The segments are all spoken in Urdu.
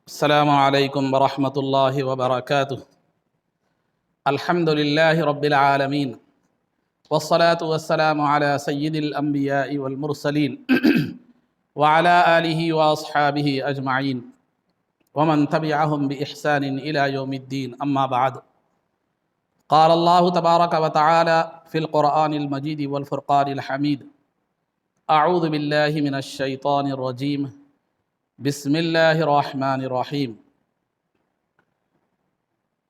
السلام عليكم ورحمة الله وبركاته. الحمد لله رب العالمين، والصلاة والسلام على سيد الأنبياء والمرسلين وعلى آله وأصحابه أجمعين ومن تبعهم بإحسان إلى يوم الدين. أما بعد، قال الله تبارك وتعالى في القرآن المجيد والفرقان الحميد: أعوذ بالله من الشيطان الرجيم، بسم الله الرحمن الرحيم.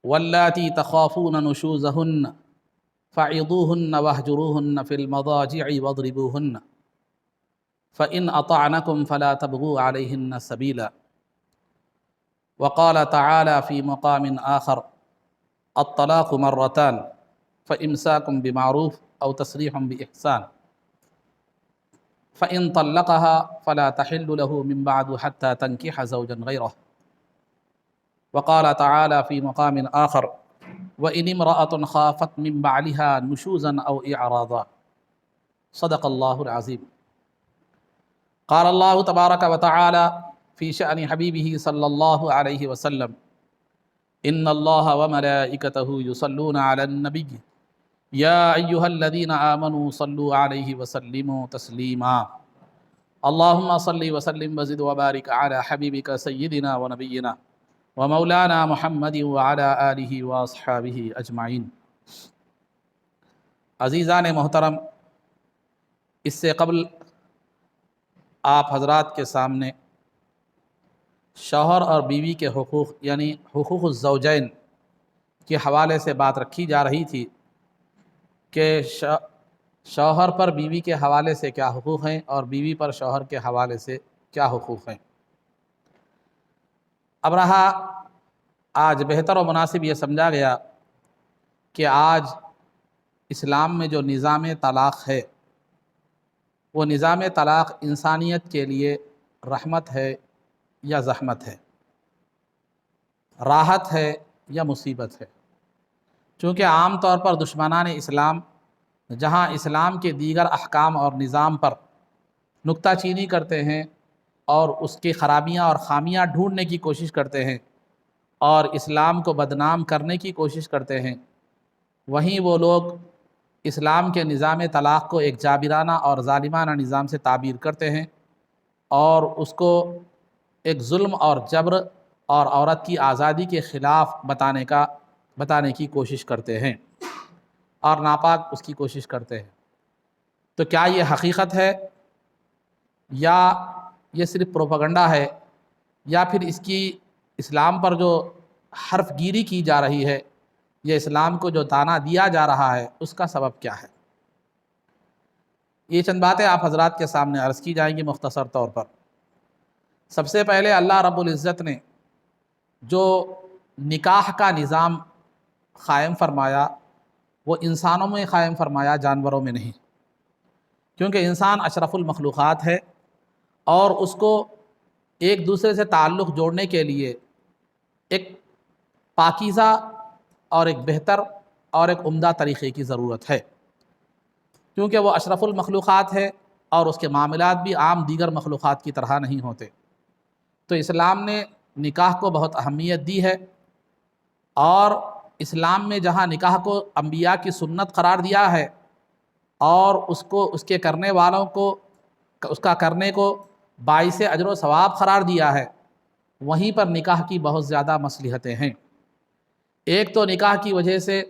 واللاتی تخافون نشوزهن فعظوهن واهجروهن في المضاجع واضربوهن فإن أطعنكم فلا تبغوا عليهن سبيلا. وقال تعالى في مقام آخر: الطلاق مرتان فإمساك بمعروف أو تسريح بإحسان فإن طلقها فلا تحل له من بعد حتى تنكح زوجا غيره. وقال تعالى في مقام آخر: وإن امرأة خافت من بعلها نشوزا أو إعراضا. صدق الله العظيم. قال الله تبارك وتعالى في شأن حبيبه صلى الله عليه وسلم: إن الله وملائكته يصلون على النبي يا أيها الذين آمنوا صلوا عليه وسلموا تسليما. اللهم صل وسلم وزد وبارك على حبيبك سيدنا ونبينا ومولانا محمد وعلى آلہ واصحابہ اجمعین. عزیزان محترم، اس سے قبل آپ حضرات کے سامنے شوہر اور بیوی کے حقوق یعنی حقوق الزوجین کے حوالے سے بات رکھی جا رہی تھی کہ شوہر پر بیوی کے حوالے سے کیا حقوق ہیں اور بیوی پر شوہر کے حوالے سے کیا حقوق ہیں. اب رہا آج بہتر و مناسب یہ سمجھا گیا کہ آج اسلام میں جو نظام طلاق ہے وہ نظام طلاق انسانیت کے لیے رحمت ہے یا زحمت ہے، راحت ہے یا مصیبت ہے. چونکہ عام طور پر دشمنان اسلام جہاں اسلام کے دیگر احکام اور نظام پر نکتہ چینی کرتے ہیں اور اس کی خرابیاں اور خامیاں ڈھونڈنے کی کوشش کرتے ہیں اور اسلام کو بدنام کرنے کی کوشش کرتے ہیں، وہیں وہ لوگ اسلام کے نظام طلاق کو ایک جابرانہ اور ظالمانہ نظام سے تعبیر کرتے ہیں اور اس کو ایک ظلم اور جبر اور عورت کی آزادی کے خلاف بتانے کی کوشش کرتے ہیں اور ناپاک اس کی کوشش کرتے ہیں. تو کیا یہ حقیقت ہے یا یہ صرف پروپیگنڈا ہے یا پھر اس کی اسلام پر جو حرف گیری کی جا رہی ہے یا اسلام کو جو طعنہ دیا جا رہا ہے اس کا سبب کیا ہے؟ یہ چند باتیں آپ حضرات کے سامنے عرض کی جائیں گی مختصر طور پر. سب سے پہلے اللہ رب العزت نے جو نکاح کا نظام قائم فرمایا وہ انسانوں میں قائم فرمایا، جانوروں میں نہیں، کیونکہ انسان اشرف المخلوقات ہے اور اس کو ایک دوسرے سے تعلق جوڑنے کے لیے ایک پاکیزہ اور ایک بہتر اور ایک عمدہ طریقے کی ضرورت ہے، کیونکہ وہ اشرف المخلوقات ہے اور اس کے معاملات بھی عام دیگر مخلوقات کی طرح نہیں ہوتے. تو اسلام نے نکاح کو بہت اہمیت دی ہے اور اسلام میں جہاں نکاح کو انبیاء کی سنت قرار دیا ہے اور اس کے کرنے والوں کو اس کا کرنے کو باعث اجر و ثواب قرار دیا ہے، وہیں پر نکاح کی بہت زیادہ مصلحتیں ہیں. ایک تو نکاح کی وجہ سے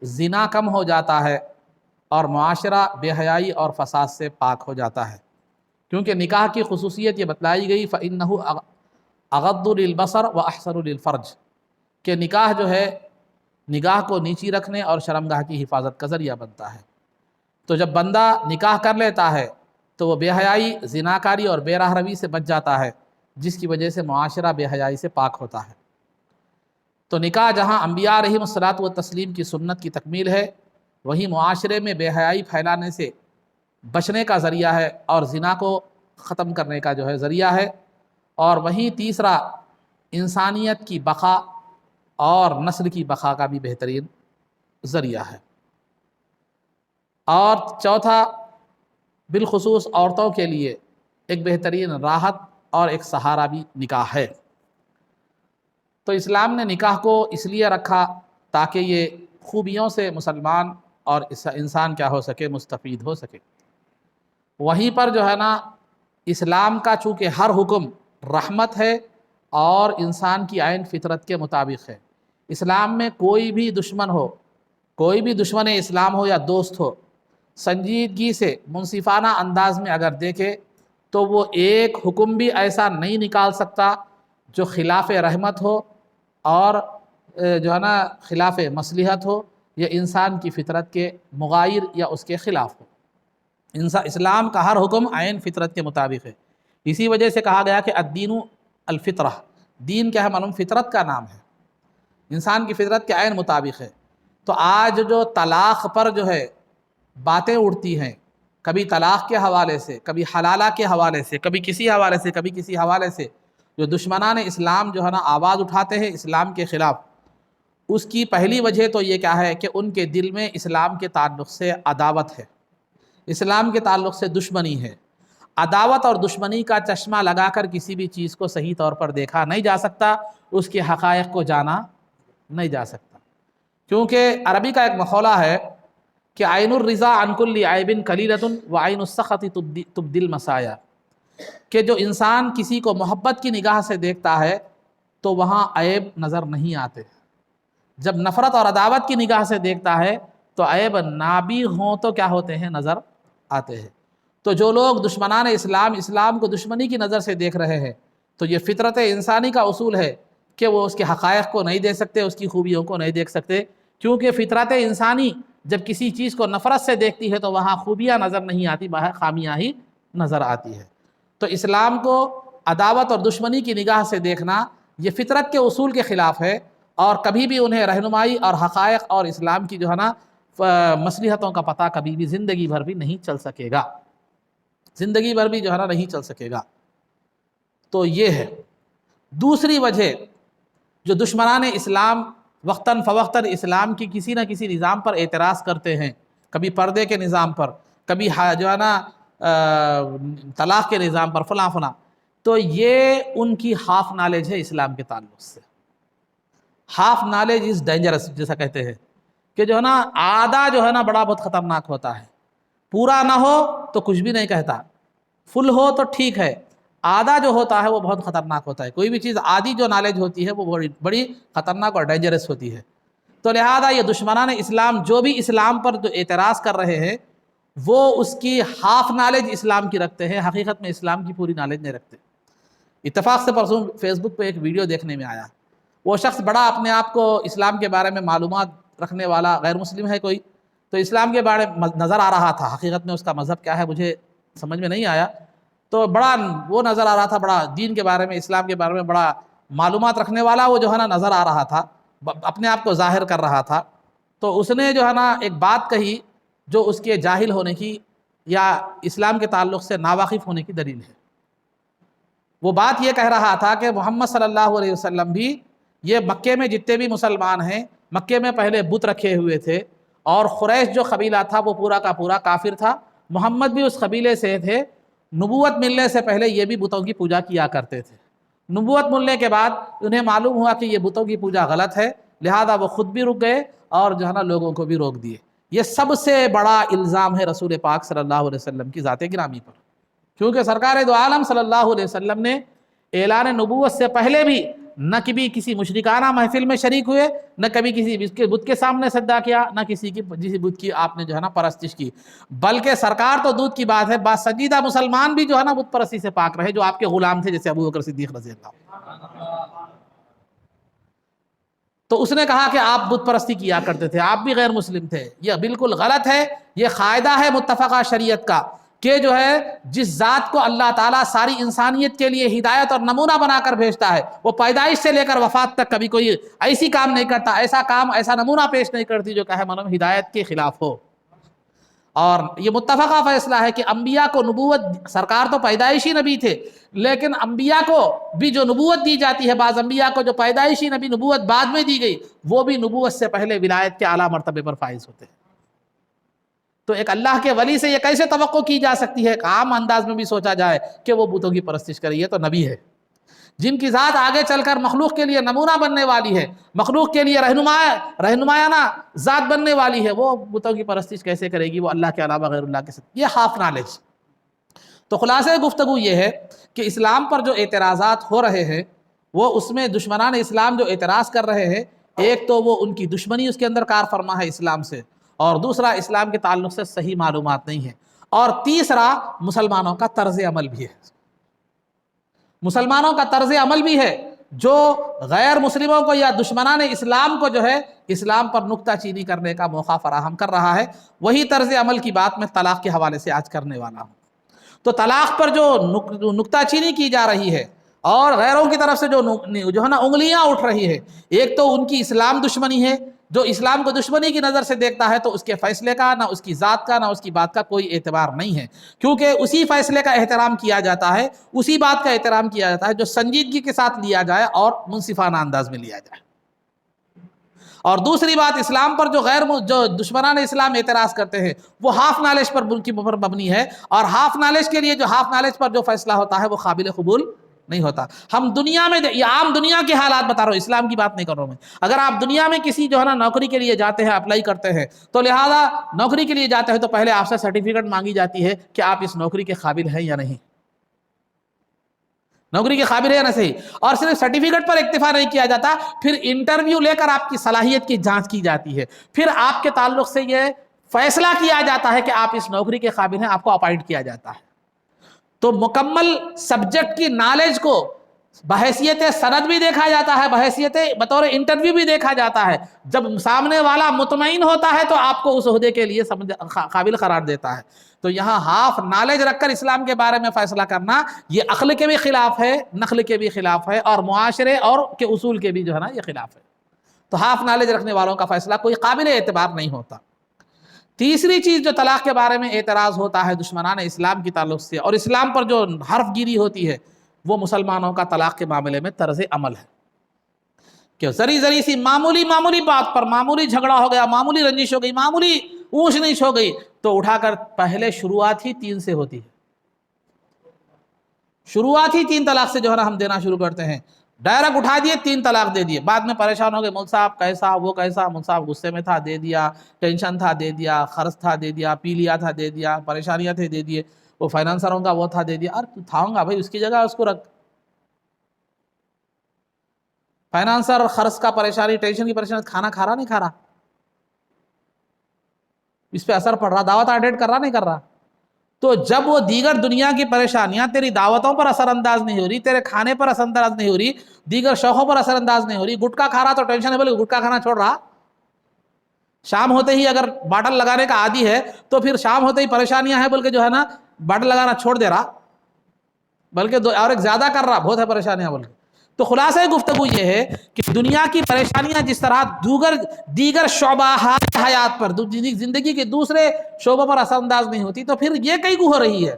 زنا کم ہو جاتا ہے اور معاشرہ بے حیائی اور فساد سے پاک ہو جاتا ہے، کیونکہ نکاح کی خصوصیت یہ بتلائی گئی فَإِنَّهُ أَغَضُّ لِلْبَصَرِ وَأَحْسَنُ لِلْفَرْجِ کہ نکاح جو ہے نگاہ کو نیچی رکھنے اور شرمگاہ کی حفاظت کا ذریعہ بنتا ہے. تو جب بندہ نکاح کر لیتا ہے تو وہ بے حیائی، زناکاری اور بے راہ روی سے بچ جاتا ہے، جس کی وجہ سے معاشرہ بے حیائی سے پاک ہوتا ہے. تو نکاح جہاں انبیاء علیہم الصلاۃ والتسلیم کی سنت کی تکمیل ہے، وہیں معاشرے میں بے حیائی پھیلانے سے بچنے کا ذریعہ ہے اور زنا کو ختم کرنے کا جو ہے ذریعہ ہے. اور وہیں تیسرا انسانیت کی بقا اور نسل کی بقا کا بھی بہترین ذریعہ ہے. اور چوتھا بالخصوص عورتوں کے لیے ایک بہترین راحت اور ایک سہارا بھی نکاح ہے. تو اسلام نے نکاح کو اس لیے رکھا تاکہ یہ خوبیوں سے مسلمان اور انسان کیا ہو سکے، مستفید ہو سکے۔ وہیں پر جو ہے نا اسلام کا چونکہ ہر حکم رحمت ہے اور انسان کی عین فطرت کے مطابق ہے، اسلام میں کوئی بھی دشمن ہو، کوئی بھی دشمن اسلام ہو یا دوست ہو، سنجیدگی سے منصفانہ انداز میں اگر دیکھے تو وہ ایک حکم بھی ایسا نہیں نکال سکتا جو خلاف رحمت ہو اور جو ہے نا خلاف مصلحت ہو یا انسان کی فطرت کے مغایر یا اس کے خلاف ہو۔ اسلام کا ہر حکم عین فطرت کے مطابق ہے۔ اسی وجہ سے کہا گیا کہ الدین الفطرہ، دین کیا ہے معلوم؟ فطرت کا نام ہے، انسان کی فطرت کے عین مطابق ہے۔ تو آج جو طلاق پر جو ہے باتیں اڑتی ہیں، کبھی طلاق کے حوالے سے، کبھی حلالہ کے حوالے سے، کبھی کسی حوالے سے، کبھی کسی حوالے سے، جو دشمنان اسلام جو ہے نا آواز اٹھاتے ہیں اسلام کے خلاف، اس کی پہلی وجہ تو یہ کیا ہے کہ ان کے دل میں اسلام کے تعلق سے عداوت ہے، اسلام کے تعلق سے دشمنی ہے۔ عداوت اور دشمنی کا چشمہ لگا کر کسی بھی چیز کو صحیح طور پر دیکھا نہیں جا سکتا، اس کے حقائق کو جانا نہیں جا سکتا۔ کیونکہ عربی کا ایک مقولہ ہے کہ عین الرضا عن کل عیب قلیلۃ وعین السخط تبدی المسایا، کہ جو انسان کسی کو محبت کی نگاہ سے دیکھتا ہے تو وہاں عیب نظر نہیں آتے، جب نفرت اور عداوت کی نگاہ سے دیکھتا ہے تو عیب نابی ہوں تو کیا ہوتے ہیں؟ نظر آتے ہیں۔ تو جو لوگ دشمنان اسلام کو دشمنی کی نظر سے دیکھ رہے ہیں تو یہ فطرت انسانی کا اصول ہے کہ وہ اس کے حقائق کو نہیں دیکھ سکتے، اس کی خوبیوں کو نہیں دیکھ سکتے، کیونکہ فطرت انسانی جب کسی چیز کو نفرت سے دیکھتی ہے تو وہاں خوبیاں نظر نہیں آتی، باہر خامیاں ہی نظر آتی ہے۔ تو اسلام کو عداوت اور دشمنی کی نگاہ سے دیکھنا یہ فطرت کے اصول کے خلاف ہے، اور کبھی بھی انہیں رہنمائی اور حقائق اور اسلام کی جو ہے نا مصلحتوں کا پتہ کبھی بھی زندگی بھر بھی نہیں چل سکے گا، زندگی بھر بھی جو ہے نا نہیں چل سکے گا۔ تو یہ ہے دوسری وجہ، جو دشمنان اسلام وقتاً فوقتاً اسلام کی کسی نہ کسی نظام پر اعتراض کرتے ہیں، کبھی پردے کے نظام پر، کبھی جو ہے نا طلاق کے نظام پر، فلاں فلاں، تو یہ ان کی ہاف نالج ہے اسلام کے تعلق سے۔ ہاف نالج از ڈینجرس، جیسا کہتے ہیں کہ جو ہے نا آدھا جو ہے نا بڑا بہت خطرناک ہوتا ہے، پورا نہ ہو تو کچھ بھی نہیں کہتا، فل ہو تو ٹھیک ہے، آدھا جو ہوتا ہے وہ بہت خطرناک ہوتا ہے۔ کوئی بھی چیز آدھی جو نالج ہوتی ہے وہ بڑی خطرناک اور ڈینجرس ہوتی ہے۔ تو لہذا یہ دشمنان اسلام جو بھی اسلام پر جو اعتراض کر رہے ہیں وہ اس کی ہاف نالج اسلام کی رکھتے ہیں، حقیقت میں اسلام کی پوری نالج نہیں رکھتے۔ اتفاق سے پرسوں فیس بک پہ ایک ویڈیو دیکھنے میں آیا، وہ شخص بڑا اپنے آپ کو اسلام کے بارے میں معلومات رکھنے والا غیر مسلم ہے کوئی، تو اسلام کے بارے میں نظر آ رہا تھا، حقیقت میں اس کا مذہب کیا ہے مجھے سمجھ میں نہیں آیا، تو بڑا وہ نظر آ رہا تھا، بڑا دین کے بارے میں، اسلام کے بارے میں بڑا معلومات رکھنے والا وہ جو ہے نا نظر آ رہا تھا، اپنے آپ کو ظاہر کر رہا تھا۔ تو اس نے جو ہے نا ایک بات کہی جو اس کے جاہل ہونے کی یا اسلام کے تعلق سے ناواقف ہونے کی دلیل ہے۔ وہ بات یہ کہہ رہا تھا کہ محمد صلی اللہ علیہ وسلم بھی، یہ مکے میں جتنے بھی مسلمان ہیں مکے میں پہلے بت رکھے ہوئے تھے، اور قریش جو قبیلہ تھا وہ پورا کا پورا کافر تھا، محمد بھی اس قبیلے سے تھے، نبوت ملنے سے پہلے یہ بھی بتوں کی پوجا کیا کرتے تھے، نبوت ملنے کے بعد انہیں معلوم ہوا کہ یہ بتوں کی پوجا غلط ہے، لہذا وہ خود بھی رک گئے اور جو ہے نا لوگوں کو بھی روک دیے۔ یہ سب سے بڑا الزام ہے رسول پاک صلی اللہ علیہ وسلم کی ذات گرامی پر، کیونکہ سرکار دو عالم صلی اللہ علیہ وسلم نے اعلان نبوت سے پہلے بھی نہ کبھی کسی مشرکانہ محفل میں شریک ہوئے، نہ کبھی کسی بت کے سامنے سجدہ کیا، نہ کسی بت کی آپ نے جو ہے نا پرستش کی، بلکہ سرکار تو دودھ کی بات ہے، باسجیدہ مسلمان بھی جو ہے نا بت پرستی سے پاک رہے، جو آپ کے غلام تھے جیسے ابو بکر صدیق رضی اللہ۔ تو اس نے کہا کہ آپ بت پرستی کیا کرتے تھے، آپ بھی غیر مسلم تھے، یہ بالکل غلط ہے، یہ قاعدہ ہے متفقہ شریعت کا کہ جو ہے جس ذات کو اللہ تعالیٰ ساری انسانیت کے لیے ہدایت اور نمونہ بنا کر بھیجتا ہے، وہ پیدائش سے لے کر وفات تک کبھی کوئی ایسی کام نہیں کرتا، ایسا کام، ایسا نمونہ پیش نہیں کرتی جو کہ معلوم ہدایت کے خلاف ہو۔ اور یہ متفقہ فیصلہ ہے کہ انبیاء کو نبوت، سرکار تو پیدائشی نبی تھے، لیکن انبیاء کو بھی جو نبوت دی جاتی ہے، بعض انبیاء کو جو پیدائشی نبی نبوت بعد میں دی گئی، وہ بھی نبوت سے پہلے ولایت کے اعلیٰ مرتبے پر فائز ہوتے ہیں۔ تو ایک اللہ کے ولی سے یہ کیسے توقع کی جا سکتی ہے، ایک عام انداز میں بھی سوچا جائے کہ وہ بتوں کی پرستش کرے، یہ تو نبی ہے۔ جن کی ذات آگے چل کر مخلوق کے لیے نمونہ بننے والی ہے، مخلوق کے لیے رہنمایانہ ذات بننے والی ہے، وہ بتوں کی پرستش کیسے کرے گی؟ وہ اللہ کے علاوہ غیر اللہ کے ساتھ، یہ ہاف نالج۔ تو خلاصہ گفتگو یہ ہے کہ اسلام پر جو اعتراضات ہو رہے ہیں، وہ اس میں دشمنان اسلام جو اعتراض کر رہے ہیں، ایک تو وہ ان کی دشمنی اس کے اندر کار فرما ہے اسلام سے، اور دوسرا اسلام کے تعلق سے صحیح معلومات نہیں ہے، اور تیسرا مسلمانوں کا طرز عمل بھی ہے، مسلمانوں کا طرز عمل بھی ہے جو غیر مسلموں کو یا دشمنان اسلام کو جو ہے اسلام پر نکتہ چینی کرنے کا موقع فراہم کر رہا ہے۔ وہی طرز عمل کی بات میں طلاق کے حوالے سے آج کرنے والا ہوں۔ تو طلاق پر جو نکتہ چینی کی جا رہی ہے اور غیروں کی طرف سے جو ہے نا انگلیاں اٹھ رہی ہے، ایک تو ان کی اسلام دشمنی ہے، جو اسلام کو دشمنی کی نظر سے دیکھتا ہے تو اس کے فیصلے کا، نہ اس کی ذات کا، نہ اس کی بات کا کوئی اعتبار نہیں ہے، کیونکہ اسی فیصلے کا احترام کیا جاتا ہے، اسی بات کا احترام کیا جاتا ہے جو سنجیدگی کے ساتھ لیا جائے اور منصفانہ انداز میں لیا جائے۔ اور دوسری بات، اسلام پر جو دشمنان اسلام اعتراض کرتے ہیں وہ ہاف نالج پر مبنی ہے، اور ہاف نالج کے لیے جو ہاف نالج پر جو فیصلہ ہوتا ہے وہ قابل قبول نہیں ہوتا۔ ہم دنیا میں یہ عام دنیا کے حالات بتا رہا ہوں، اسلام کی بات نہیں کر رہا ہوں میں۔ اگر آپ دنیا میں کسی جو ہے نا نوکری کے لیے جاتے ہیں، اپلائی کرتے ہیں، تو لہذا نوکری کے لیے جاتے ہیں تو پہلے آپ سے سرٹیفکیٹ مانگی جاتی ہے کہ آپ اس نوکری کے قابل ہیں یا نہیں، نوکری کے قابل ہے یا نہیں، اور صرف سرٹیفکیٹ پر اکتفا نہیں کیا جاتا، پھر انٹرویو لے کر آپ کی صلاحیت کی جانچ کی جاتی ہے، پھر آپ کے تعلق سے یہ فیصلہ کیا جاتا ہے کہ آپ اس نوکری کے قابل ہیں، آپ کو اپائنٹ کیا جاتا ہے۔ تو مکمل سبجیکٹ کی نالج کو بحیثیت سند بھی دیکھا جاتا ہے، بحیثیت بطور انٹرویو بھی دیکھا جاتا ہے۔ جب سامنے والا مطمئن ہوتا ہے تو آپ کو اس عہدے کے لیے قابل قرار دیتا ہے۔ تو یہاں ہاف نالج رکھ کر اسلام کے بارے میں فیصلہ کرنا یہ عقل کے بھی خلاف ہے، نقل کے بھی خلاف ہے، اور معاشرے اور کے اصول کے بھی جو ہے نا یہ خلاف ہے۔ تو ہاف نالج رکھنے والوں کا فیصلہ کوئی قابل اعتبار نہیں ہوتا۔ تیسری چیز جو طلاق کے بارے میں اعتراض ہوتا ہے دشمنان اسلام کی تعلق سے، اور اسلام پر جو حرف گیری ہوتی ہے، وہ مسلمانوں کا طلاق کے معاملے میں طرز عمل ہے کہ ذری سی معمولی بات پر معمولی جھگڑا ہو گیا، معمولی رنجش ہو گئی، معمولی اونچ نیچ ہو گئی، تو اٹھا کر پہلے شروعات ہی 3 سے ہوتی ہے، شروعات ہی 3 طلاق سے جو ہے نا ہم دینا شروع کرتے ہیں، ڈائریکٹ اٹھا دیے 3 طلاق دے دیے، بعد میں پریشان ہو گئے، مول صاحب کیسا، وہ کیسا، مول صاحب غصے میں تھا دے دیا، ٹینشن تھا دے دیا، خرچ تھا دے دیا، پی لیا تھا دے دیا، پریشانیاں تھے دے دیے، وہ فائنانسروں کا وہ تھا دے دیا۔ ارے تھاؤں گا بھائی، اس کی جگہ اس کو رکھ، فائنانسر خرچ کا پریشانی، ٹینشن کی پریشانی، کھانا کھا رہا نہیں کھا رہا، اس پہ اثر پڑ رہا، دعوت اٹینڈ کر رہا نہیں کر رہا، تو جب وہ دیگر دنیا کی پریشانیاں تیری دعوتوں پر اثر انداز نہیں ہو رہی، تیرے کھانے پر اثر انداز نہیں ہو رہی، دیگر شوقوں پر اثر انداز نہیں ہو رہی، گٹکا کھا رہا تو ٹینشن ہے، بولے گٹکا کھانا چھوڑ رہا، شام ہوتے ہی اگر باٹل لگانے کا عادی ہے تو پھر شام ہوتے ہی پریشانیاں ہیں بول کے جو ہے نا باٹل لگانا چھوڑ دے رہا، بلکہ اور ایک زیادہ کر رہا، بہت ہے پریشانیاں بول کے۔ تو خلاصہ گفتگو یہ ہے کہ دنیا کی پریشانیاں جس طرح دیگر شعبہ حیات پر، زندگی کے دوسرے شعبوں پر اثر انداز نہیں ہوتی، تو پھر یہ کئی کو ہو رہی ہے۔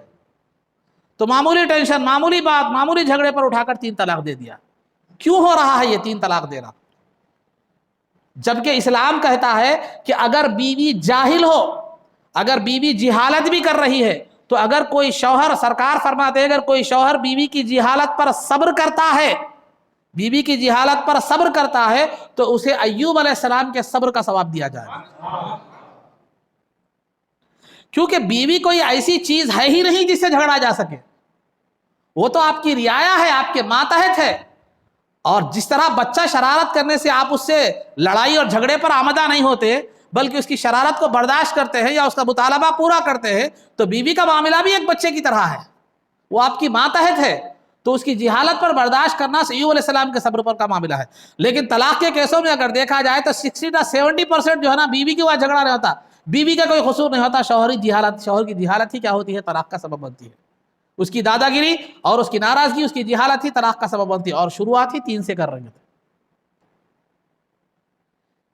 تو معمولی ٹینشن، معمولی بات، معمولی جھگڑے پر اٹھا کر 3 طلاق دے دیا۔ کیوں ہو رہا ہے یہ 3 طلاق دینا؟ جبکہ اسلام کہتا ہے کہ اگر بیوی جاہل ہو، اگر بیوی جہالت بھی کر رہی ہے، تو اگر کوئی شوہر، سرکار فرماتے ہیں اگر کوئی شوہر بیوی کی جہالت پر صبر کرتا ہے، بیوی کی جہالت پر صبر کرتا ہے، تو اسے ایوب علیہ السلام کے صبر کا ثواب دیا جائے گا، کیونکہ بیوی کوئی ایسی چیز ہے ہی نہیں جس سے جھگڑا جا سکے، وہ تو آپ کی رعایا ہے، آپ کے ماتحت ہے، اور جس طرح بچہ شرارت کرنے سے آپ اس سے لڑائی اور جھگڑے پر آمدہ نہیں ہوتے بلکہ اس کی شرارت کو برداشت کرتے ہیں یا اس کا مطالبہ پورا کرتے ہیں، تو بیوی کا معاملہ بھی ایک بچے کی طرح ہے، وہ آپ کی ماتحت ہے، تو اس کی جہالت پر برداشت کرنا ایوب علیہ السلام کے صبر پر کا معاملہ ہے۔ لیکن طلاق کے کیسوں میں اگر دیکھا جائے تو 60-70% جو ہے نا بیوی کی وہاں جھگڑا نہیں ہوتا، بیوی کا کوئی قصور نہیں ہوتا، شوہر کی جہالت ہی کیا ہوتی ہے، طلاق کا سبب بنتی ہے، اس کی دادا گیری اور اس کی ناراضگی، اس کی جہالت ہی طلاق کا سبب بنتی ہے، اور شروعات ہی 3 سے کر رہے تھے۔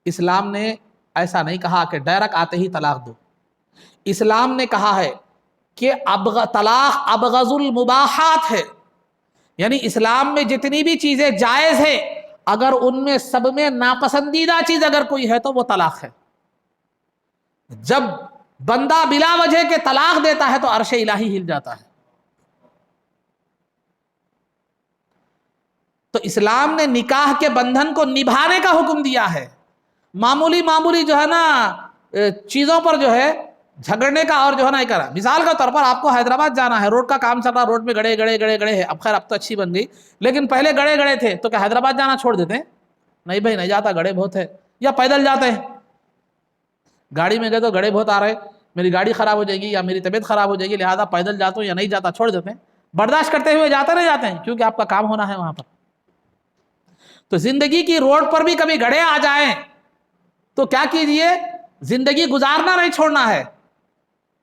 اسلام نے ایسا نہیں کہا کہ ڈائریکٹ آتے ہی طلاق دو، اسلام نے کہا ہے کہ طلاق ابغض المباحات ہے، یعنی اسلام میں جتنی بھی چیزیں جائز ہیں اگر ان میں سب میں ناپسندیدہ چیز اگر کوئی ہے تو وہ طلاق ہے۔ جب بندہ بلا وجہ کے طلاق دیتا ہے تو عرش الہی ہل جاتا ہے۔ تو اسلام نے نکاح کے بندھن کو نبھانے کا حکم دیا ہے، معمولی جو ہے نا چیزوں پر جو ہے جھگڑنے کا اور جو ہے نا یہ کرا۔ مثال کے طور پر آپ کو حیدرآباد جانا ہے، روڈ کا کام چل رہا، روڈ میں گڑے ہے، اب خیر اب تو اچھی بن گئی، لیکن پہلے گڑے تھے تو کیا حیدرآباد جانا چھوڑ دیتے ہیں؟ نہیں بھائی نہیں جاتا، گڑے بہت ہے، یا پیدل جاتے ہیں، گاڑی میں گئے تو گڑے بہت آ رہے، میری گاڑی خراب ہو جائے گی یا میری طبیعت خراب ہو جائے گی، لہٰذا پیدل جاتا ہوں یا نہیں جاتا چھوڑ دیتے ہیں، برداشت کرتے ہوئے جاتے نہیں جاتے ہیں، کیونکہ آپ کا کام ہونا ہے وہاں پر۔ تو زندگی کی روڈ پر بھی کبھی گڑھے آ جائیں تو کیا کیجئے، زندگی گزارنا نہیں چھوڑنا ہے،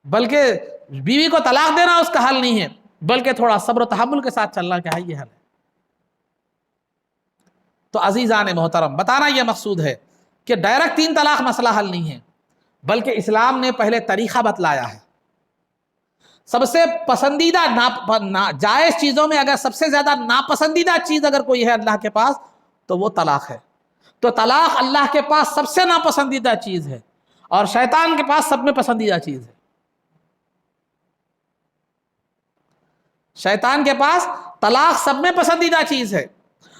بلکہ بیوی کو طلاق دینا اس کا حل نہیں ہے، بلکہ تھوڑا صبر و تحمل کے ساتھ چلنا کیا ہے، یہ حل ہے۔ تو عزیزان محترم، بتانا یہ مقصود ہے کہ ڈائریکٹ 3 طلاق مسئلہ حل نہیں ہے، بلکہ اسلام نے پہلے طریقہ بتلایا ہے۔ سب سے پسندیدہ جائز چیزوں میں اگر سب سے زیادہ ناپسندیدہ چیز اگر کوئی ہے اللہ کے پاس تو وہ طلاق ہے۔ تو طلاق اللہ کے پاس سب سے ناپسندیدہ چیز ہے، اور شیطان کے پاس سب میں پسندیدہ چیز ہے۔ شیطان کے پاس طلاق سب میں پسندیدہ چیز ہے،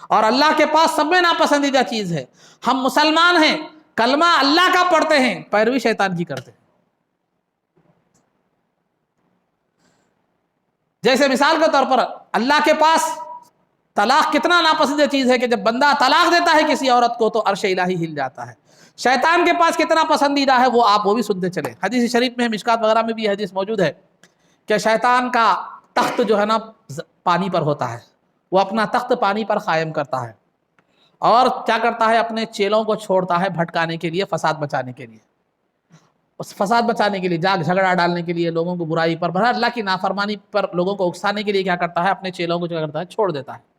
اور اللہ کے پاس سب میں ناپسندیدہ چیز ہے۔ ہم مسلمان ہیں، کلمہ اللہ کا پڑھتے ہیں، پیروی شیطان کی کرتے ہیں۔ جیسے مثال کے طور پر اللہ کے پاس طلاق کتنا ناپسندیدہ چیز ہے کہ جب بندہ طلاق دیتا ہے کسی عورت کو تو عرش الہی ہل جاتا ہے۔ شیطان کے پاس کتنا پسندیدہ ہے وہ آپ وہ بھی سنتے چلے۔ حدیث شریف میں، مشکات وغیرہ میں بھی حدیث موجود ہے کہ شیطان کا تخت جو ہے نا پانی پر ہوتا ہے، وہ اپنا تخت پانی پر قائم کرتا ہے، اور کیا کرتا ہے، اپنے چیلوں کو چھوڑتا ہے بھٹکانے کے لیے، فساد بچانے کے لیے، اس فساد بچانے کے لیے، جھگڑا ڈالنے کے لیے، لوگوں کو برائی پر، اللہ کی نافرمانی پر لوگوں کو اکسانے کے لیے کیا کرتا ہے، اپنے چیلوں کو کیا کرتا ہے، چھوڑ دیتا ہے۔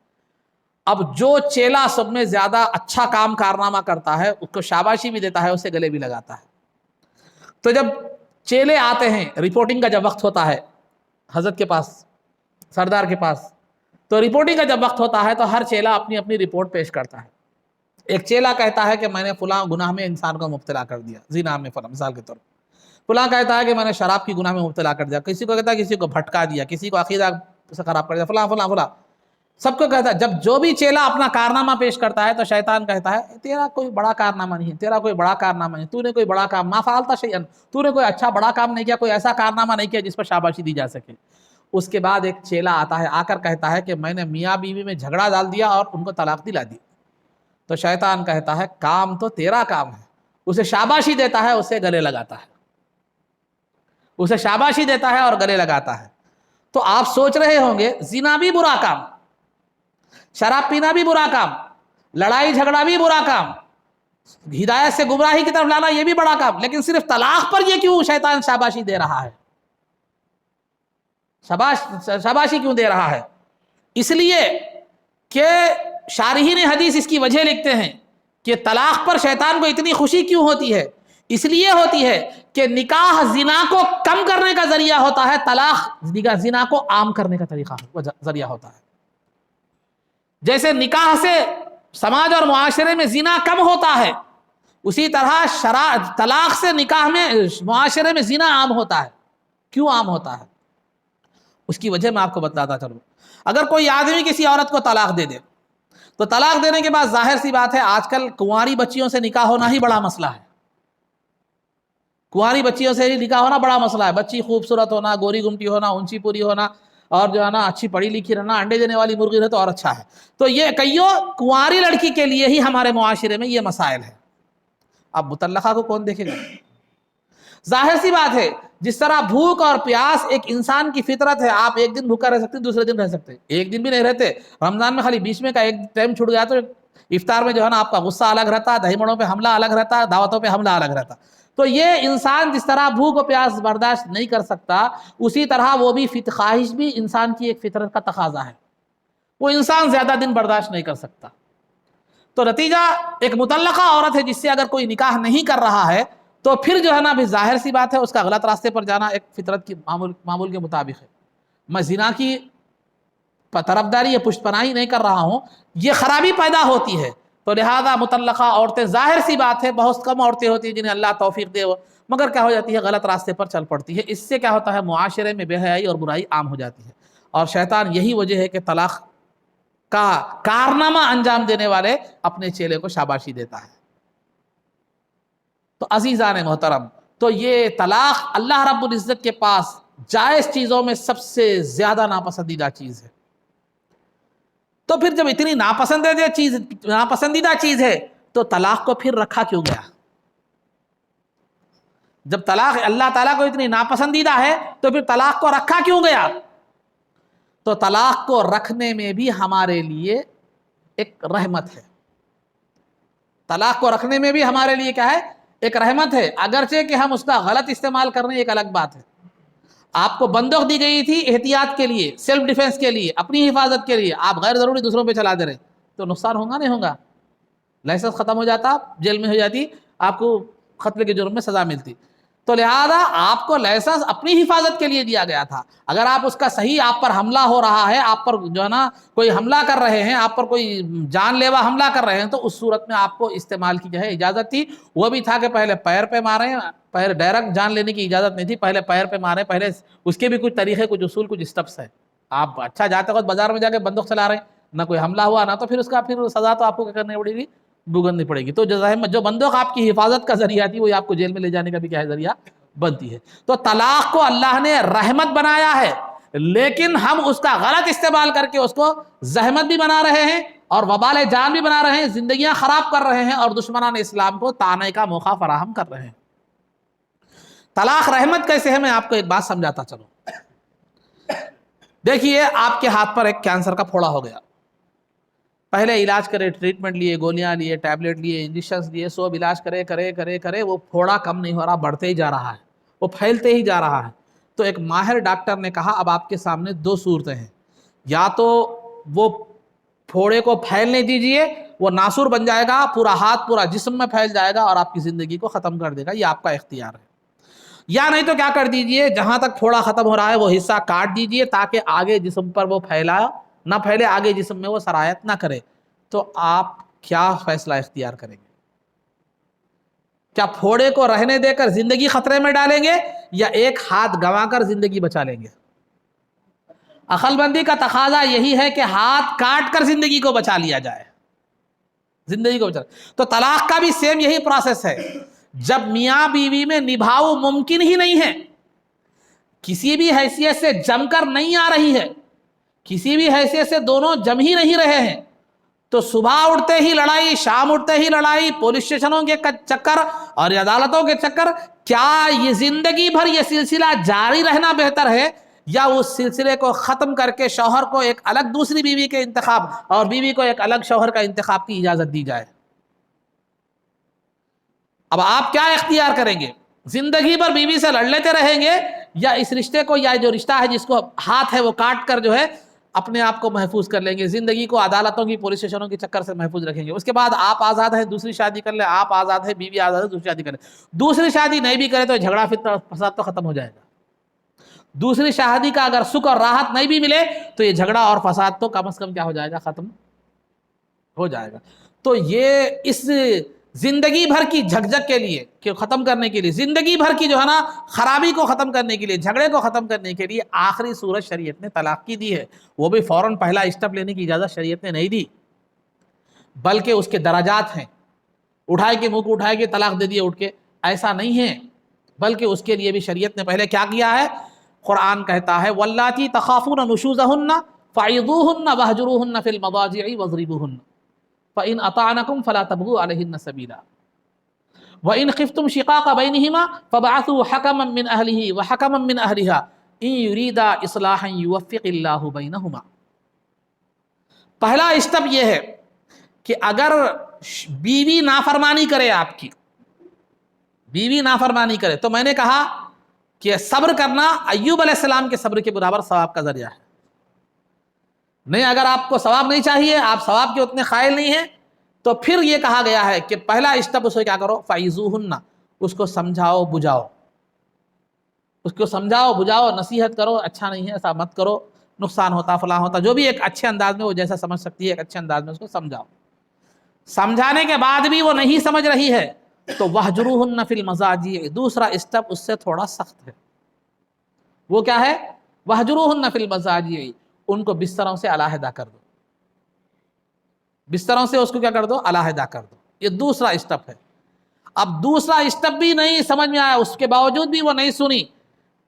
اب جو چیلا سب میں زیادہ اچھا کام کارنامہ کرتا ہے اس کو شاباشی بھی دیتا ہے، اسے گلے بھی لگاتا ہے۔ تو جب چیلے آتے ہیں، رپورٹنگ کا جب وقت ہوتا ہے حضرت کے پاس، سردار کے پاس، تو رپورٹنگ کا جب وقت ہوتا ہے تو ہر چیلا اپنی اپنی رپورٹ پیش کرتا ہے۔ ایک چیلا کہتا ہے کہ میں نے فلاں گناہ میں انسان کو مبتلا کر دیا، زنا میں فلاں، مثال کے طور پر فلاں کہتا ہے کہ میں نے شراب کی گناہ میں مبتلا کر دیا، کسی کو کہتا ہے کسی کو بھٹکا دیا، کسی کو عقیدہ سے خراب کر دیا، فلاں فلاں فلاں، سب کو کہتا ہے۔ جب جو بھی چیلا اپنا کارنامہ پیش کرتا ہے تو شیطان کہتا ہے تیرا کوئی بڑا کارنامہ نہیں ہے، تیرا کوئی بڑا کارنامہ نہیں، تو نے کوئی بڑا کام، ما فعلت شیئا، تو نے کوئی اچھا بڑا کام نہیں کیا، کوئی ایسا کارنامہ نہیں کیا جس پر شاباشی دی جا سکے۔ اس کے بعد ایک چیلا آتا ہے، آ کر کہتا ہے کہ میں نے میاں بیوی میں جھگڑا ڈال دیا اور ان کو طلاق دلا دی۔ تو شیطان کہتا ہے کام تو تیرا کام ہے، اسے شاباشی دیتا ہے، اسے گلے لگاتا ہے، اسے شاباشی دیتا ہے اور گلے لگاتا ہے۔ تو آپ سوچ رہے ہوں گے زنا بھی برا کام، شراب پینا بھی برا کام، لڑائی جھگڑا بھی برا کام، ہدایت سے گمراہی کی طرف لانا یہ بھی بڑا کام، لیکن صرف طلاق پر یہ کیوں شیطان شاباشی دے رہا ہے؟ شاباشی کیوں دے رہا ہے؟ اس لیے کہ شارحین حدیث اس کی وجہ لکھتے ہیں کہ طلاق پر شیطان کو اتنی خوشی کیوں ہوتی ہے؟ اس لیے ہوتی ہے کہ نکاح زنا کو کم کرنے کا ذریعہ ہوتا ہے، طلاق زنا کو عام کرنے کا ذریعہ ہوتا ہے۔ جیسے نکاح سے سماج اور معاشرے میں زنا کم ہوتا ہے، اسی طرح طلاق سے نکاح میں معاشرے میں زنا عام ہوتا ہے۔ کیوں عام ہوتا ہے؟ اس کی وجہ میں آپ کو بتلاتا چلوں۔ اگر کوئی آدمی کسی عورت کو طلاق دے دے تو طلاق دینے کے بعد ظاہر سی بات ہے آج کل کنواری بچیوں سے نکاح ہونا ہی بڑا مسئلہ ہے۔ کنواری بچیوں سے ہی نکاح ہونا بڑا مسئلہ ہے۔ بچی خوبصورت ہونا، گوری گمٹی ہونا، اونچی پوری ہونا، اور جو ہے نا اچھی پڑھی لکھی رہنا، انڈے دینے والی مرغی رہے تو اور اچھا ہے۔ تو یہ کئیوں کنواری لڑکی کے لیے ہی ہمارے معاشرے میں یہ مسائل ہے۔ اب مطلقہ کو کون دیکھے گا؟ ظاہر سی بات ہے، جس طرح بھوک اور پیاس ایک انسان کی فطرت ہے، آپ ایک دن بھوکا رہ سکتے ہیں، دوسرے دن رہ سکتے ہیں، ایک دن بھی نہیں رہتے۔ رمضان میں خالی بیچ میں کا ایک ٹائم چھوٹ گیا تو افطار میں جو ہے نا آپ کا غصہ الگ رہتا، دہی مڑوں پہ حملہ الگ رہتا، دعوتوں پہ حملہ الگ رہتا۔ تو یہ انسان جس طرح بھوک و پیاس برداشت نہیں کر سکتا، اسی طرح وہ بھی خواہش بھی انسان کی ایک فطرت کا تقاضا ہے، وہ انسان زیادہ دن برداشت نہیں کر سکتا۔ تو نتیجہ ایک مطلقہ عورت ہے جس سے اگر کوئی نکاح نہیں کر رہا ہے تو پھر جو ہے نا بھی ظاہر سی بات ہے اس کا غلط راستے پر جانا ایک فطرت کی معمول کے مطابق ہے۔ میں زنا کی طرفداری یا پشت پناہی نہیں کر رہا ہوں، یہ خرابی پیدا ہوتی ہے۔ تو لہذا مطلقہ عورتیں، ظاہر سی بات ہے بہت کم عورتیں ہوتی ہیں جنہیں اللہ توفیق دے، مگر کیا ہو جاتی ہے، غلط راستے پر چل پڑتی ہے۔ اس سے کیا ہوتا ہے، معاشرے میں بے حیائی اور برائی عام ہو جاتی ہے، اور شیطان یہی وجہ ہے کہ طلاق کا کارنامہ انجام دینے والے اپنے چیلے کو شاباشی دیتا ہے۔ تو عزیزان محترم، تو یہ طلاق اللہ رب العزت کے پاس جائز چیزوں میں سب سے زیادہ ناپسندیدہ چیز ہے۔ تو پھر جب اتنی ناپسندیدہ چیز ہے تو طلاق کو پھر رکھا کیوں گیا؟ جب طلاق اللہ تعالیٰ کو اتنی ناپسندیدہ ہے تو پھر طلاق کو رکھا کیوں گیا؟ تو طلاق کو رکھنے میں بھی ہمارے لیے ایک رحمت ہے۔ طلاق کو رکھنے میں بھی ہمارے لیے کیا ہے؟ ایک رحمت ہے، اگرچہ کہ ہم اس کا غلط استعمال کرنے ایک الگ بات ہے۔ آپ کو بندوق دی گئی تھی احتیاط کے لیے، سیلف ڈیفینس کے لیے، اپنی حفاظت کے لیے، آپ غیر ضروری دوسروں پہ چلا دے رہے تو نقصان ہوگا نہیں ہوگا؟ لائسنس ختم ہو جاتا، جیل میں ہو جاتی، آپ کو قتل کے جرم میں سزا ملتی۔ تو لہذا آپ کو لائسنس اپنی حفاظت کے لیے دیا گیا تھا۔ اگر آپ اس کا صحیح، آپ پر حملہ ہو رہا ہے، آپ پر جو ہے نا کوئی حملہ کر رہے ہیں، آپ پر کوئی جان لیوا حملہ کر رہے ہیں، تو اس صورت میں آپ کو استعمال کی جو ہے اجازت تھی۔ وہ بھی تھا کہ پہلے پیر پہ ماریں، پیر ڈائریکٹ جان لینے کی اجازت نہیں تھی، پہلے پیر پہ ماریں، پہلے اس کے بھی کچھ طریقے، کچھ اصول، کچھ اسٹیپس ہیں۔ آپ اچھا جاتے وقت بازار میں جا کے بندوق چلا رہے ہیں، نہ کوئی حملہ ہوا، نہ تو پھر اس کا پھر سزا تو آپ کو کیا کرنی پڑے گی؟ بھگتنی پڑے گی۔ تو جو بندوق آپ کی حفاظت کا ذریعہ تھی، وہ آپ کو جیل میں لے جانے کا بھی کیا ہے؟ ذریعہ بنتی ہے۔ تو طلاق کو اللہ نے رحمت بنایا ہے، لیکن ہم اس کا غلط استعمال کر کے اس کو زحمت بھی بنا رہے ہیں اور وبال جان بھی بنا رہے ہیں، زندگیاں خراب کر رہے ہیں اور دشمنان اسلام کو طعنے کا موقع فراہم کر رہے ہیں۔ طلاق رحمت کیسے ہے؟ میں آپ کو ایک بات سمجھاتا چلوں۔ دیکھیے، آپ کے ہاتھ پر ایک کینسر کا پھوڑا ہو گیا، پہلے علاج کرے، ٹریٹمنٹ لیے، گولیاں لیے، ٹیبلٹ لیے، انجیکشنز لیے، سب علاج کرے، وہ پھوڑا کم نہیں ہو رہا، بڑھتے ہی جا رہا ہے، وہ پھیلتے ہی جا رہا ہے۔ تو ایک ماہر ڈاکٹر نے کہا اب آپ کے سامنے دو صورتیں ہیں، یا تو وہ پھوڑے کو پھیلنے دیجئے، وہ ناسور بن جائے گا، پورا ہاتھ پورا جسم میں پھیل جائے گا اور آپ کی زندگی کو ختم کر دے گا، یہ آپ کا اختیار ہے۔ یا نہیں تو کیا کر دیجئے، جہاں تک پھوڑا ختم ہو رہا ہے وہ حصہ کاٹ دیجئے تاکہ آگے جسم پر وہ نہ پھیلے، آگے جسم میں وہ سرایت نہ کرے۔ تو آپ کیا فیصلہ اختیار کریں گے؟ کیا پھوڑے کو رہنے دے کر زندگی خطرے میں ڈالیں گے یا ایک ہاتھ گنوا کر زندگی بچا لیں گے؟ عقل مندی کا تقاضا یہی ہے کہ ہاتھ کاٹ کر زندگی کو بچا لیا جائے، زندگی کو بچا۔ تو طلاق کا بھی سیم یہی پروسیس ہے۔ جب میاں بیوی میں نبھاؤ ممکن ہی نہیں ہے، کسی بھی حیثیت سے جم کر نہیں آ رہی ہے، کسی بھی حیثیت سے دونوں جم ہی نہیں رہے ہیں، تو صبح اٹھتے ہی لڑائی، شام اٹھتے ہی لڑائی، پولیس اسٹیشنوں کے چکر اور عدالتوں کے چکر، کیا یہ زندگی بھر یہ سلسلہ جاری رہنا بہتر ہے یا اس سلسلے کو ختم کر کے شوہر کو ایک الگ دوسری بیوی کے انتخاب اور بیوی کو ایک الگ شوہر کا انتخاب کی اجازت دی جائے؟ اب آپ کیا اختیار کریں گے؟ زندگی بھر بیوی سے لڑ لیتے رہیں گے یا اس رشتے کو، یا جو رشتہ ہے جس کو ہاتھ ہے وہ کاٹ کر جو ہے اپنے آپ کو محفوظ کر لیں گے، زندگی کو عدالتوں کی، پولیس اسٹیشنوں کے چکر سے محفوظ رکھیں گے؟ اس کے بعد آپ آزاد ہیں، دوسری شادی کر لیں، آپ آزاد ہیں، بیوی آزاد ہے، دوسری شادی کر لیں۔ دوسری شادی نہیں بھی کرے تو جھگڑا فتنہ فساد تو ختم ہو جائے گا۔ دوسری شادی کا اگر سکھ اور راحت نہیں بھی ملے تو یہ جھگڑا اور فساد تو کم از کم کیا ہو جائے گا؟ ختم ہو جائے گا۔ تو یہ اس زندگی بھر کی جھکجھک کے لیے، کہ ختم کرنے کے لیے، زندگی بھر کی جو ہے نا خرابی کو ختم کرنے کے لیے، جھگڑے کو ختم کرنے کے لیے آخری صورت شریعت نے طلاق کی دی ہے۔ وہ بھی فوراً پہلا اسٹیپ لینے کی اجازت شریعت نے نہیں دی، بلکہ اس کے درجات ہیں۔ اٹھائے کے منہ کو اٹھائے کے طلاق دے دیے اٹھ کے، ایسا نہیں ہے، بلکہ اس کے لیے بھی شریعت نے پہلے کیا کیا ہے؟ قرآن کہتا ہے واللاتی تخافون نشوزہن فعظوہن واہجروہن فی المضاجع واضربوہن فإن أطعنكم فلا تبغوا عليهن سبيلا وإن خفتم شقاق بينهما فبعثوا حكما من أهله وحكما من أهلها إن يريدا إصلاحا يوفق الله بينهما۔ پہلا اسٹیپ یہ ہے کہ اگر بیوی نافرمانی کرے، آپ کی بیوی نافرمانی کرے، تو میں نے کہا کہ صبر کرنا ایوب علیہ السلام کے صبر کے برابر ثواب کا ذریعہ ہے۔ نہیں، اگر آپ کو ثواب نہیں چاہیے، آپ ثواب کے اتنے قائل نہیں ہیں، تو پھر یہ کہا گیا ہے کہ پہلا اسٹیپ اسے کیا کرو؟ فَعِظُوهُنَّ، اس کو سمجھاؤ بجھاؤ، اس کو سمجھاؤ بجھاؤ، نصیحت کرو، اچھا نہیں ہے، ایسا مت کرو، نقصان ہوتا، فلاں ہوتا، جو بھی ایک اچھے انداز میں وہ جیسا سمجھ سکتی ہے، ایک اچھے انداز میں اس کو سمجھاؤ۔ سمجھانے کے بعد بھی وہ نہیں سمجھ رہی ہے تو وَاهْجُرُوهُنَّ فِي الْمَضَاجِعِ، دوسرا اسٹیپ اس سے تھوڑا سخت ہے۔ وہ کیا ہے؟ وَاهْجُرُوهُنَّ فِي الْمَضَاجِعِ، ان کو بستروں سے علیحدہ کر دو۔ بستروں سے اس کو کیا کر دو؟ علیحدہ کر دو. یہ دوسرا اسٹیپ ہے. اب دوسرا اسٹیپ بھی نہیں سمجھ میں آیا، اس کے باوجود بھی وہ نہیں سنی،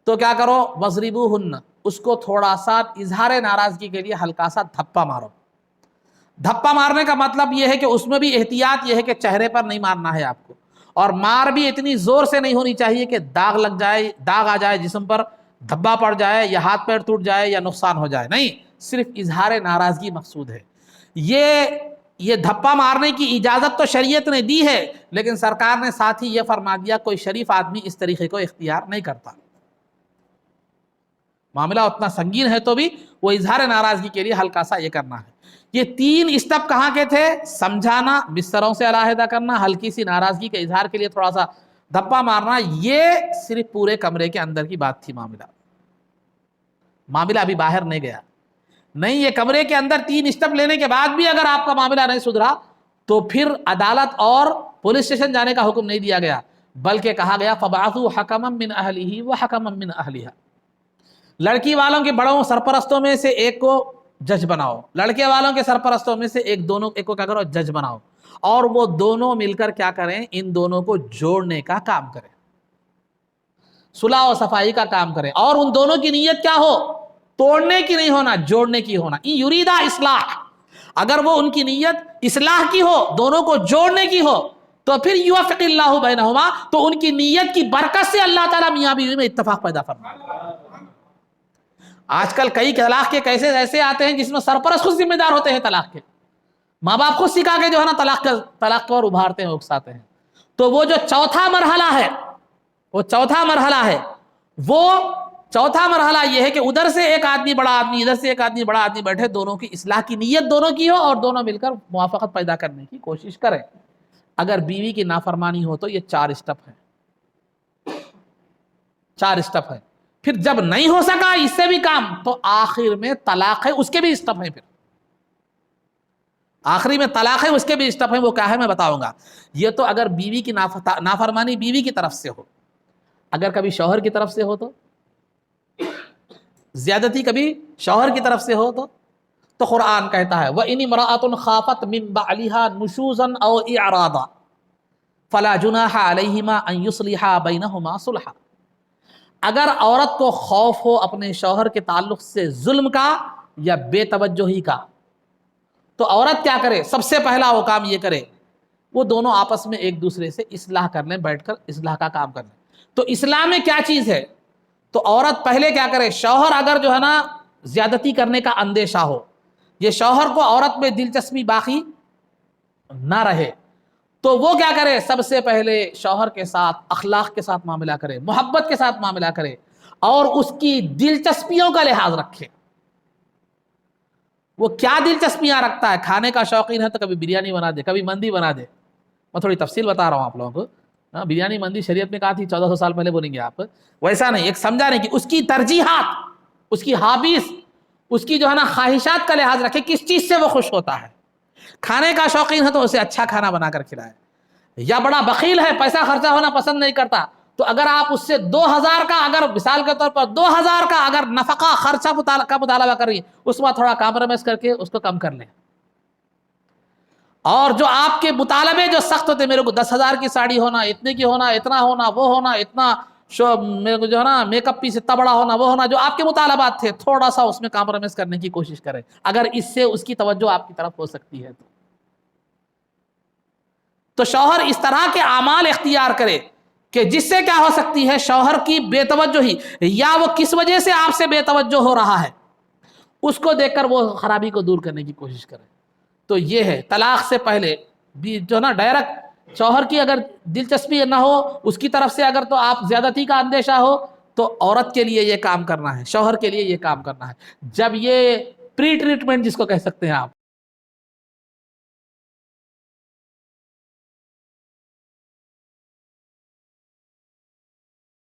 تو کیا کرو؟ وَضْرِبُوهُنَّ، اس کو تھوڑا سا اظہار ناراضگی کے لیے ہلکا سا دھپا مارو. دھپا مارنے کا مطلب یہ ہے کہ اس میں بھی احتیاط یہ ہے کہ چہرے پر نہیں مارنا ہے آپ کو، اور مار بھی اتنی زور سے نہیں ہونی چاہیے کہ داغ لگ جائے، داغ آ جائے جسم پر، دھبا پڑ جائے یا ہاتھ پیر ٹوٹ جائے یا نقصان ہو جائے. نہیں، صرف اظہار ناراضگی مقصود ہے. یہ دھپا مارنے کی اجازت تو شریعت نے دی ہے، لیکن سرکار نے ساتھ ہی یہ فرما دیا کوئی شریف آدمی اس طریقے کو اختیار نہیں کرتا. معاملہ اتنا سنگین ہے تو بھی وہ اظہار ناراضگی کے لیے ہلکا سا یہ کرنا ہے. یہ 3 اسٹیپ کہاں کے تھے؟ سمجھانا، بستروں سے علیحدہ کرنا، ہلکی سی ناراضگی کے اظہار کے لیے تھوڑا سا دھپا مارنا. یہ صرف پورے کمرے کے اندر کی بات تھی. معاملہ ابھی باہر نہیں گیا. نہیں، یہ کمرے کے اندر 3 اسٹیپ لینے کے بعد بھی اگر آپ کا معاملہ نہیں سدھرا تو پھر عدالت اور پولیس اسٹیشن جانے کا حکم نہیں دیا گیا، بلکہ کہا گیا فَبَعَثُوا حَكَمًا مِّنْ أَهْلِهِ وَحَكَمًا مِّنْ أَهْلِهَا. لڑکی والوں کے بڑوں سرپرستوں میں سے ایک کو جج بناؤ، لڑکے والوں کے سرپرستوں میں سے ایک کو کیا کرو؟ جج بناؤ، اور وہ دونوں مل کر کیا کریں؟ ان دونوں کو جوڑنے کا کام کریں، صلح و صفائی کا کام کریں. اور ان دونوں کی نیت کیا ہو؟ توڑنے کی نہیں ہونا، جوڑنے کی ہونا. ان یریدا اصلاح، اگر وہ ان کی نیت اصلاح کی ہو، دونوں کو جوڑنے کی ہو، تو پھر یوفق اللہ بینہما، تو ان کی نیت کی برکت سے اللہ تعالیٰ میاں بیوی میں اتفاق پیدا فرمائے. آج کل کئی طلاق کے کیسے ایسے آتے ہیں جس میں سرپرست خود ذمہ دار ہوتے ہیں طلاق کے، ماں باپ خود سکھا کے جو ہے نا طلاق کو ابھارتے ہیں، اکساتے ہیں. تو وہ جو چوتھا مرحلہ ہے، وہ چوتھا مرحلہ یہ ہے کہ ادھر سے ایک آدمی بڑا آدمی، ادھر سے ایک آدمی بڑا آدمی بیٹھے، دونوں کی اصلاح کی نیت دونوں کی ہو، اور دونوں مل کر موافقت پیدا کرنے کی کوشش کریں. اگر بیوی کی نافرمانی ہو تو یہ 4 اسٹیپ ہیں. 4 اسٹیپ ہیں. پھر جب نہیں ہو سکا اس سے بھی کام، تو آخر میں طلاق ہے، اس کے بھی اسٹیپ ہیں. پھر آخری میں طلاق ہے، اس کے بھی اسٹیپ ہیں. وہ کیا ہے میں بتاؤں گا. یہ تو اگر بیوی کی نافرمانی بیوی کی طرف سے ہو. اگر کبھی شوہر کی طرف سے ہو تو زیادتی، کبھی شوہر کی طرف سے ہو تو قرآن کہتا ہے وَإِنِ امْرَأَةٌ خَافَتْ مِنْ بَعْلِهَا نُشُوزًا أَوْ إِعْرَاضًا فَلَا جُنَاحَ عَلَيْهِمَا أَنْ يُصْلِحَا بَيْنَهُمَا صُلْحًا. اگر عورت کو خوف ہو اپنے شوہر کے تعلق سے ظلم کا یا بے توجہی کا، تو عورت کیا کرے؟ سب سے پہلا وہ کام یہ کرے، وہ دونوں آپس میں ایک دوسرے سے اصلاح کر لیں، بیٹھ کر اصلاح کا کام کر لیں. تو اسلام میں کیا چیز ہے؟ تو عورت پہلے کیا کرے؟ شوہر اگر جو ہے نا زیادتی کرنے کا اندیشہ ہو، یہ شوہر کو عورت میں دلچسپی باقی نہ رہے، تو وہ کیا کرے؟ سب سے پہلے شوہر کے ساتھ اخلاق کے ساتھ معاملہ کرے، محبت کے ساتھ معاملہ کرے، اور اس کی دلچسپیوں کا لحاظ رکھے. وہ کیا دلچسپیاں رکھتا ہے؟ کھانے کا شوقین ہے تو کبھی بریانی بنا دے، کبھی مندی بنا دے. میں تھوڑی تفصیل بتا رہا ہوں آپ لوگوں کو. بریانی مندی شریعت میں کہا تھی 1400 سال پہلے بولیں گے آپ، ویسا نہیں. ایک سمجھا نہیں کہ اس کی ترجیحات، اس کی ہابیز، اس کی جو ہے نا خواہشات کا لحاظ رکھے، کس چیز سے وہ خوش ہوتا ہے. کھانے کا شوقین ہے تو اسے اچھا کھانا بنا کر کھلائے. یا بڑا بخیل ہے، پیسہ خرچہ ہونا پسند نہیں کرتا، تو اگر آپ اس سے 2000 کا، اگر مثال کے طور پر 2000 کا اگر نفقہ خرچہ کا مطالبہ کر رہی ہے، اس میں تھوڑا کمپرومائز کر کے اس کو کم کر لیں. اور جو آپ کے مطالبے جو سخت ہوتے، میرے کو 10,000 کی ساڑی ہونا، اتنے کی ہونا، اتنا ہونا، وہ ہونا، اتنا میرے کو جو ہے نا میک اپ پیس اتنا بڑا ہونا، وہ ہونا، جو آپ کے مطالبات تھے، تھوڑا سا اس میں کمپرومائز کرنے کی کوشش کریں، اگر اس سے اس کی توجہ آپ کی طرف ہو سکتی ہے تو شوہر اس طرح کے اعمال اختیار کرے کہ جس سے کیا ہو سکتی ہے؟ شوہر کی بے توجہی، یا وہ کس وجہ سے آپ سے بے توجہ ہو رہا ہے، اس کو دیکھ کر وہ خرابی کو دور کرنے کی کوشش کرے. تو یہ ہے طلاق سے پہلے بھی جو نا ڈائریکٹ شوہر کی اگر دلچسپی نہ ہو اس کی طرف سے، اگر تو آپ زیادتی کا اندیشہ ہو، تو عورت کے لیے یہ کام کرنا ہے، شوہر کے لیے یہ کام کرنا ہے. جب یہ پری ٹریٹمنٹ جس کو کہہ سکتے ہیں آپ،